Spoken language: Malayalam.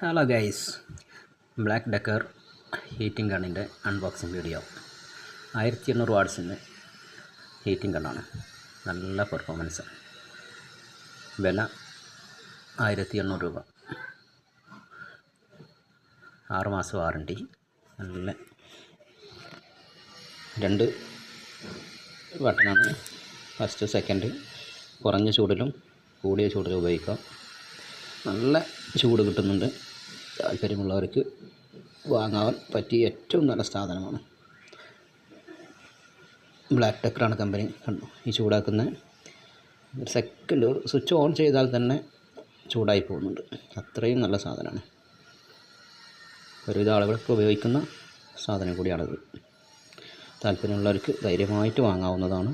Hello guys, Black Decker heating ഗണ്ണിൻ്റെ അൺബോക്സിങ് വീഡിയോ. 1800 വാട്ട്സിൻ്റെ ഹീറ്റിംഗ് ഗണ്ണാണ്. നല്ല പെർഫോമൻസ്. വില 1800 രൂപ. 6 മാസം വാറണ്ടി. നല്ല 2 ബട്ടണാണ്. First second. കുറഞ്ഞ ചൂടിലും കൂടിയ ചൂടിലും ഉപയോഗിക്കാം. നല്ല ചൂട് കിട്ടുന്നുണ്ട്. താല്പര്യമുള്ളവർക്ക് വാങ്ങാൻ പറ്റിയ ഏറ്റവും നല്ല സാധനമാണ്. ബ്ലാക്ക് ഡെക്കറാണ് കമ്പനി. കണ്ടു, ഈ ചൂടാക്കുന്ന ഒരു സെക്കൻഡ് സ്വിച്ച് ഓൺ ചെയ്താൽ തന്നെ ചൂടായി പോകുന്നുണ്ട്. അത്രയും നല്ല സാധനമാണ്. ഒരുവിധ ആളുകൾക്ക് ഉപയോഗിക്കുന്ന സാധനം കൂടിയാണിത്. താല്പര്യമുള്ളവർക്ക് ധൈര്യമായിട്ട് വാങ്ങാവുന്നതാണ്.